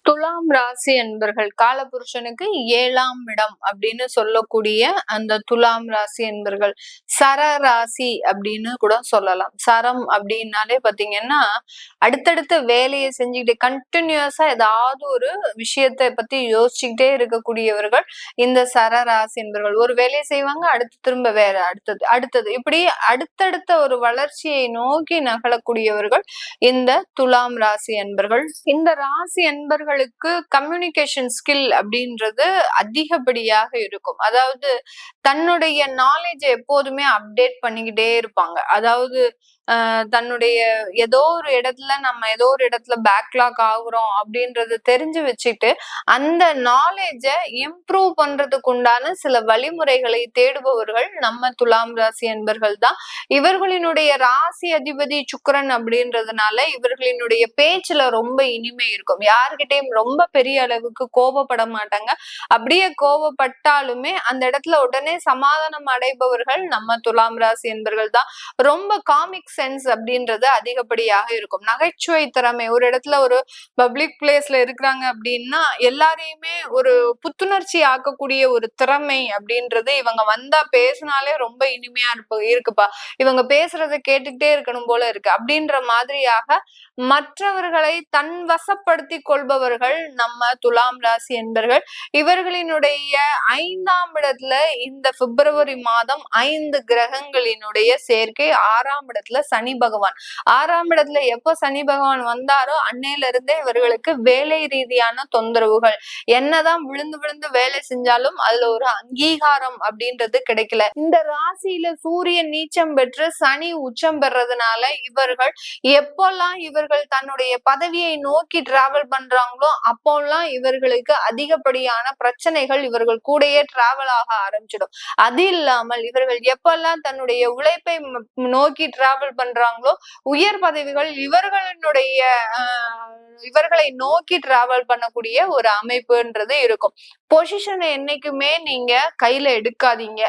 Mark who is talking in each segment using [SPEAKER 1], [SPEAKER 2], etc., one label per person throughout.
[SPEAKER 1] துலாம் ராசி என்பர்கள் காலபுருஷனுக்கு 7ஆம் இடம் அப்படின்னு சொல்லக்கூடிய அந்த துலாம் ராசி என்பர்கள் சர ராசி அப்படின்னு கூட சொல்லலாம். சரம் அப்படின்னாலே பாத்தீங்கன்னா அடுத்தடுத்த வேலையை செஞ்சுக்கிட்டே கண்டினியூஸா ஏதாவது ஒரு விஷயத்தை பத்தி யோசிச்சுக்கிட்டே இருக்கக்கூடியவர்கள் இந்த சர ராசி என்பர்கள். ஒரு வேலையை செய்வாங்க, அடுத்து திரும்ப வேற, அடுத்தது அடுத்தது இப்படி அடுத்தடுத்த ஒரு வளர்ச்சியை நோக்கி நகலக்கூடியவர்கள் இந்த துலாம் ராசி என்பர்கள். இந்த ராசி என்பர்களுக்கு கம்யூனிகேஷன் ஸ்கில் அப்படின்றது அதிகப்படியாக இருக்கும். அதாவது தன்னுடைய நாலேஜை எப்போதுமே அப்டேட் பண்ணிக்கிட்டே இருப்பாங்க. அதாவது தன்னுடைய ஏதோ ஒரு இடத்துல பேக்லாக் ஆகுறோம் அப்படின்றத தெரிஞ்சு வச்சுட்டு அந்த நாலேஜ இம்ப்ரூவ் பண்றதுக்கு உண்டான சில வழிமுறைகளை தேடுபவர்கள் நம்ம துலாம் ராசி என்பர்கள் தான். இவர்களினுடைய ராசி அதிபதி சுக்கிரன் அப்படின்றதுனால இவர்களினுடைய பேச்சுல ரொம்ப இனிமை இருக்கும். யார்கிட்டயும் ரொம்ப பெரிய அளவுக்கு கோபப்பட மாட்டாங்க. அப்படியே கோபப்பட்டாலுமே அந்த இடத்துல உடனே சமாதானம் அடைபவர்கள் நம்ம துலாம் ராசி என்பர்கள் தான். ரொம்ப காமிக் சென்ஸ் அப்படின்றது அதிகப்படியாக இருக்கும். நகைச்சுவை திறமை, ஒரு இடத்துல ஒரு பப்ளிக் பிளேஸ்ல இருக்கிறாங்க அப்படின்னா எல்லாரையுமே ஒரு புத்துணர்ச்சி ஆக்கக்கூடிய ஒரு திறமை அப்படின்றது இவங்க வந்தா பேசினாலே ரொம்ப இனிமையா இருக்குப்பா, இவங்க பேசுறதை கேட்டுக்கிட்டே இருக்கணும் போல இருக்கு அப்படின்ற மாதிரியாக மற்றவர்களை தன் வசப்படுத்தி கொள்பவர்கள் நம்ம துலாம் ராசி என்பர்கள். இவர்களினுடைய 5ஆம் இடத்துல இந்த பிப்ரவரி மாதம் 5 கிரகங்களினுடைய சேர்க்கை. 6ஆம் இடத்துல சனி பகவான். 6ஆம் இடத்துல எப்ப சனி பகவான் வந்தாரோ அன்னையில இருந்தே இவர்களுக்கு வேலை ரீதியான தொந்தரவுகள். என்னதான் விழுந்து விழுந்து வேலை செஞ்சாலும் அதுல ஒரு அங்கீகாரம் அப்படின்றது கிடைக்கல. இந்த ராசியில சூரியன் நீச்சம் பெற்று சனி உச்சம் பெறதுனால இவர்கள் எப்போல்லாம் இவர்கள் தன்னுடைய பதவியை நோக்கி டிராவல் பண்றாங்களோ அப்போல்லாம் இவர்களுக்கு அதிகப்படியான பிரச்சனைகள் இவர்கள் கூடயே டிராவல் ஆக ஆரம்பிச்சிடும். அது இல்லாமல் இவர்கள் எப்பெல்லாம் தன்னுடைய உழைப்பை நோக்கி டிராவல் பண்றாங்களோ உயர் பதவிகள் இவர்களை நோக்கி டிராவல் பண்ணக்கூடிய ஒரு அமைப்புன்றது இருக்கும். பொசிஷனை என்னைக்குமே நீங்க கையில எடுக்காதீங்க.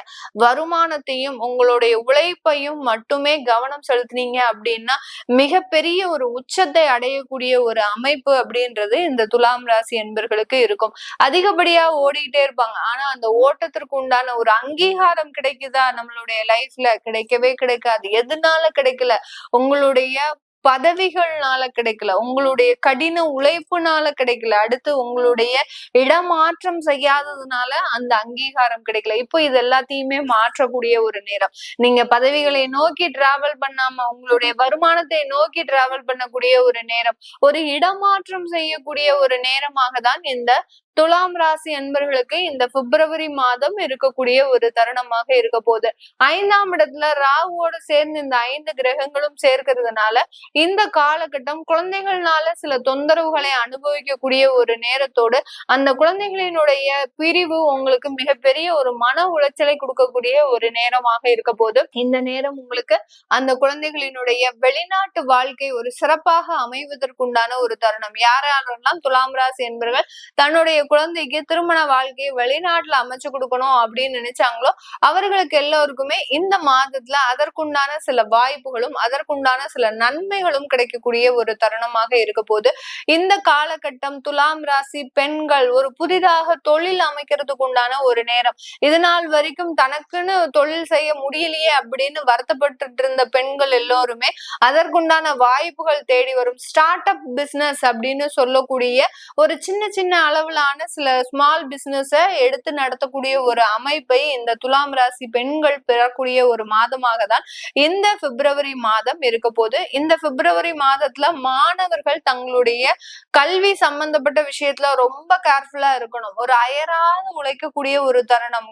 [SPEAKER 1] வருமானத்தையும் உங்களுடைய உழைப்பையும் மட்டுமே கவனம் செலுத்தினீங்க அப்படின்னா மிகப்பெரிய ஒரு உச்சத்தை அடையக்கூடிய ஒரு அமைப்பு அப்படின்றது இந்த துலாம் ராசி என்பர்களுக்கு இருக்கும். அதிகப்படியா ஓடிக்கிட்டே இருப்பாங்க. ஆனா அந்த ஓட்டத்திற்கு உண்டான ஒரு அங்கீகாரம் கிடைக்குதா நம்மளுடைய லைஃப்ல? கிடைக்கவே கிடைக்காது. எதனால கிடைக்கல? உங்களுடைய பதவிகள்னால கிடைக்கல, உங்களுடைய கடின உழைப்புனால கிடைக்கல, அடுத்து உங்களுடைய இடமாற்றம் செய்யாததுனால அந்த அங்கீகாரம் கிடைக்கல. இப்போ இது எல்லாத்தையுமே மாற்றக்கூடிய ஒரு நேரம். நீங்க பதவிகளை நோக்கி டிராவல் பண்ணாம உங்களுடைய வருமானத்தை நோக்கி டிராவல் பண்ணக்கூடிய ஒரு நேரம், ஒரு இடமாற்றம் செய்யக்கூடிய ஒரு நேரமாக தான் இந்த துலாம் ராசி அன்பர்களுக்கு இந்த பிப்ரவரி மாதம் இருக்கக்கூடிய ஒரு தருணமாக இருக்க போகுது. 5ஆம் இடத்துல ராகுவோடு சேர்ந்து இந்த 5 கிரகங்களும் சேர்க்கிறதுனால இந்த காலகட்டம் குழந்தைகள்னால சில தொந்தரவுகளை அனுபவிக்கக்கூடிய ஒரு நேரத்தோடு அந்த குழந்தைகளினுடைய பிரிவு உங்களுக்கு மிகப்பெரிய ஒரு மன உளைச்சலை கொடுக்கக்கூடிய ஒரு நேரமாக இருக்க போது. இந்த நேரம் உங்களுக்கு அந்த குழந்தைகளினுடைய வெளிநாட்டு வாழ்க்கை ஒரு சிறப்பாக அமைவதற்குண்டான ஒரு தருணம். யாரெல்லாம் துலாம் ராசி என்பவர்கள் தன்னுடைய குழந்தைக்கு திருமண வாழ்க்கையை வெளிநாட்டுல அமைச்சு கொடுக்கணும் அப்படின்னு நினைச்சாங்களோ அவர்களுக்கு எல்லோருக்குமே இந்த மாதத்துல அதற்குண்டான சில வாய்ப்புகளும் அதற்குண்டான சில நன்மைகளும் கிடைக்கக்கூடிய ஒரு தருணமாக இருக்க போது. இந்த காலகட்டம் துலாம் ராசி பெண்கள் ஒரு புதிதாக தொழில் அமைக்கிறதுக்கு உண்டான ஒரு நேரம். இதனால் வரைக்கும் தனக்குன்னு தொழில் செய்ய முடியலையே அப்படின்னு வருத்தப்பட்டு இருந்த பெண்கள் எல்லோருமே அதற்குண்டான வாய்ப்புகள் தேடி வரும். ஸ்டார்ட் அப் பிசினஸ் அப்படின்னு சொல்லக்கூடிய ஒரு சின்ன சின்ன அளவிலான சில ஸ்மால் பிசினஸ எடுத்து நடத்தக்கூடிய ஒரு அமைப்பை இந்த துலாம் ராசி பெண்கள் பெறக்கூடிய ஒரு மாதமாக தான் இந்த பிப்ரவரி மாதம் இருக்க போது. இந்த பிப்ரவரி மாதத்துல மாணவர்கள் தங்களுடைய கல்வி சம்பந்தப்பட்ட விஷயத்துல ரொம்ப கேர்ஃபுல்லா இருக்கணும். ஒரு அயராது உழைக்கக்கூடிய ஒரு தருணம்.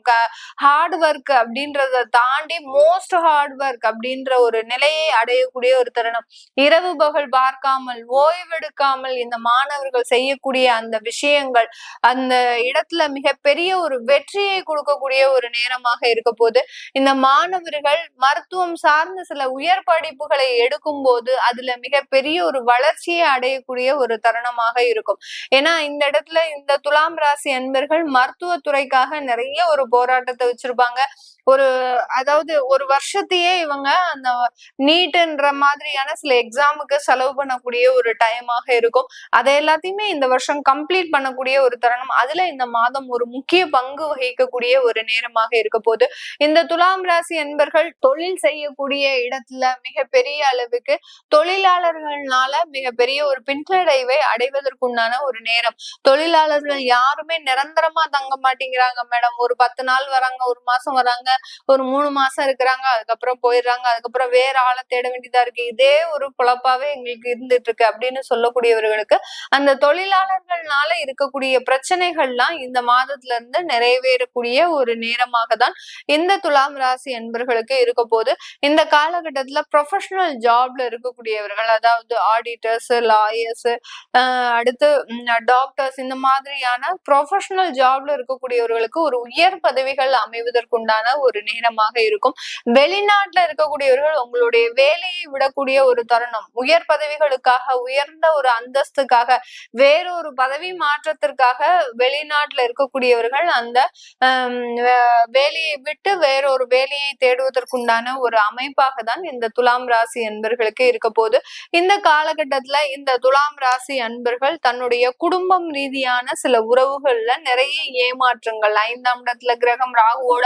[SPEAKER 1] ஹார்ட் ஒர்க் அப்படின்றத தாண்டி மோஸ்ட் ஹார்ட் ஒர்க் அப்படின்ற ஒரு நிலையை அடையக்கூடிய ஒரு தருணம். இரவு பகல் பார்க்காமல் ஓய்வெடுக்காமல் இந்த மாணவர்கள் செய்யக்கூடிய அந்த விஷயங்கள் அந்த இடத்துல மிகப்பெரிய ஒரு வெற்றியை கொடுக்கக்கூடிய ஒரு நேரமாக இருக்க போது. இந்த மாணவர்கள் மருத்துவம் சார்ந்த சில உயர் படிப்புகளை எடுக்கும் போது அதுல மிகப்பெரிய ஒரு வளர்ச்சியை அடையக்கூடிய ஒரு தருணமாக இருக்கும். ஏன்னா இந்த இடத்துல இந்த துலாம் ராசி அன்பர்கள் மருத்துவத்துறைக்காக நிறைய ஒரு போராட்டத்தை வச்சிருப்பாங்க. ஒரு அதாவது ஒரு வருஷத்தையே இவங்க அந்த நீட்ன்ற மாதிரியான சில எக்ஸாமுக்கு செலவு பண்ணக்கூடிய ஒரு டைமாக இருக்கும். அதை எல்லாத்தையுமே இந்த வருஷம் கம்ப்ளீட் பண்ணக்கூடிய ஒரு தருணம். அதுல இந்த மாதம் ஒரு முக்கிய பங்கு வகிக்கக்கூடிய ஒரு நேரமாக இருக்க போது. இந்த துலாம் ராசி என்பர்கள் தொழில் செய்யக்கூடிய இடத்துல மிகப்பெரிய அளவுக்கு தொழிலாளர்கள்னால மிகப்பெரிய ஒரு பின்னடைவை அடைவதற்குண்டான ஒரு நேரம். தொழிலாளர்கள் யாருமே நிரந்தரமா தங்க மாட்டேங்கிறாங்க மேடம். ஒரு 10 நாள் வராங்க, ஒரு மாசம் வராங்க, ஒரு 3 மாசம் இருக்கிறாங்க, அதுக்கப்புறம் போயிடுறாங்க, அதுக்கப்புறம் வேற ஆளை தேட வேண்டியதா இருக்கு. இதே ஒரு பொழப்பாவே எங்களுக்கு இருந்துட்டு இருக்கு அப்படின்னு சொல்லக்கூடியவர்களுக்கு அந்த தொழிலாளர்கள்னால இருக்கக்கூடிய பிரச்சனைகள்லாம் இந்த மாதத்துல இருந்து நிறைவேறக்கூடிய ஒரு நேரமாக தான் இந்த துலாம் ராசி என்பர்களுக்கு இருக்க போது. இந்த காலகட்டத்துல ப்ரொஃபஷனல் ஜாப்ல இருக்கக்கூடியவர்கள், அதாவது ஆடிட்டர்ஸ், லாயர்ஸ், அடுத்து டாக்டர்ஸ், இந்த மாதிரியான ப்ரொஃபஷனல் ஜாப்ல இருக்கக்கூடியவர்களுக்கு ஒரு உயர் பதவிகள் அமைவதற்குண்டான ஒரு நேரமாக இருக்கும். வெளிநாட்டுல இருக்கக்கூடியவர்கள் உங்களுடைய வேலையை விடக்கூடிய ஒரு தருணம். உயர் பதவிகளுக்காக, உயர்ந்த ஒரு அந்தஸ்துக்காக, வேறொரு பதவி மாற்றத்திற்காக வெளிநாட்டுல இருக்கக்கூடியவர்கள் அந்த வேலையை விட்டு வேறொரு வேலையை தேடுவதற்குண்டான ஒரு அமைப்பாக தான் இந்த துலாம் ராசி அன்பர்களுக்கு இருக்க போது. இந்த காலகட்டத்துல இந்த துலாம் ராசி அன்பர்கள் தன்னுடைய குடும்பம் ரீதியான சில உறவுகள்ல நிறைய ஏமாற்றங்கள், 5ஆம் இடத்துல கிரகம் ராகுவோட,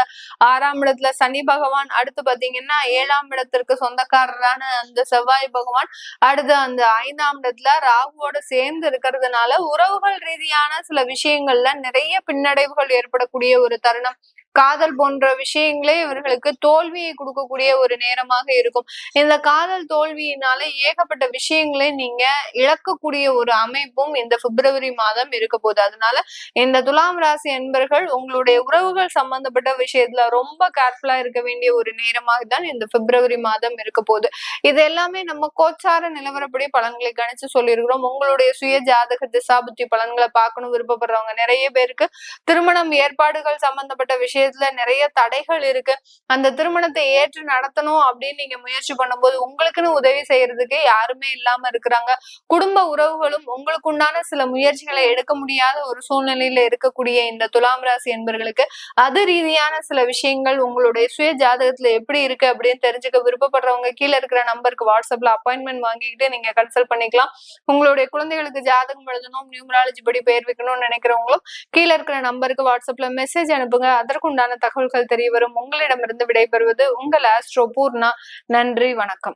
[SPEAKER 1] 6ஆம் இடத்துல சனி பகவான், அடுத்து பாத்தீங்கன்னா 7ஆம் இடத்திற்கு சொந்தக்காரரான அந்த செவ்வாய் பகவான், அடுத்து அந்த 5ஆம் இடத்துல ராகுவோட சேர்ந்து இருக்கிறதுனால உறவுகள் ரீதியான சில விஷயங்கள்ல நிறைய பின்னடைவுகள் ஏற்படக்கூடிய ஒரு தருணம். காதல் போன்ற விஷயங்களே இவர்களுக்கு தோல்வியை கொடுக்கக்கூடிய ஒரு நேரமாக இருக்கும். இந்த காதல் தோல்வியினால ஏகப்பட்ட விஷயங்களை நீங்க இழக்கக்கூடிய ஒரு அமைப்பும் இந்த பிப்ரவரி மாதம் இருக்க போகுது. அதனால இந்த துலாம் ராசி என்பர்கள் உங்களுடைய உறவுகள் சம்பந்தப்பட்ட விஷயத்துல ரொம்ப கேர்ஃபுல்லா இருக்க வேண்டிய ஒரு நேரமாக தான் இந்த பிப்ரவரி மாதம் இருக்க போகுது. இது எல்லாமே நம்ம கோச்சார நிலவரப்படி பலன்களை கணிச்சு சொல்லியிருக்கிறோம். உங்களுடைய சுய ஜாதக திசாபுத்தி பலன்களை பார்க்கணும் விருப்பப்படுறவங்க நிறைய பேருக்கு திருமணம் ஏற்பாடுகள் சம்பந்தப்பட்ட விஷயத்துல நிறைய தடைகள் இருக்கு. அந்த திருமணத்தை ஏற்று நடத்தணும் அப்படின்னு நீங்க முயற்சி பண்ணும்போது உங்களுக்குன்னு உதவி செய்யறதுக்கு யாருமே இல்லாம இருக்கிறாங்க. குடும்ப உறவுகளும் உங்களுக்கு உண்டான சில முயற்சிகளை எடுக்க முடியாத ஒரு சூழ்நிலையில இருக்கக்கூடிய இந்த துலாம் ராசி என்பர்களுக்கு அது ரீதியான சில விஷயங்கள் உங்களுடைய சுய ஜாதகத்துல எப்படி இருக்கு அப்படின்னு தெரிஞ்சுக்க விருப்பப்படுறவங்க கீழே இருக்கிற நம்பருக்கு வாட்ஸ்அப்ல அப்பாயின்மெண்ட் வாங்கிக்கிட்டு நீங்க கன்சல்ட் பண்ணிக்கலாம். உங்களுடைய குழந்தைகளுக்கு ஜாதகம் எழுதணும், நியூமராலஜி படி பெயர் வைக்கணும்னு நினைக்கிறவங்களும் கீழே இருக்கிற நம்பருக்கு வாட்ஸ்அப்ல மெசேஜ் அனுப்புங்க. அதற்குண்டான தகவல்கள் தெரிய வரும். உங்களிடமிருந்து விடைபெறுவது உங்கள் ஆஸ்ட்ரோ பூர்ணா. நன்றி, வணக்கம்.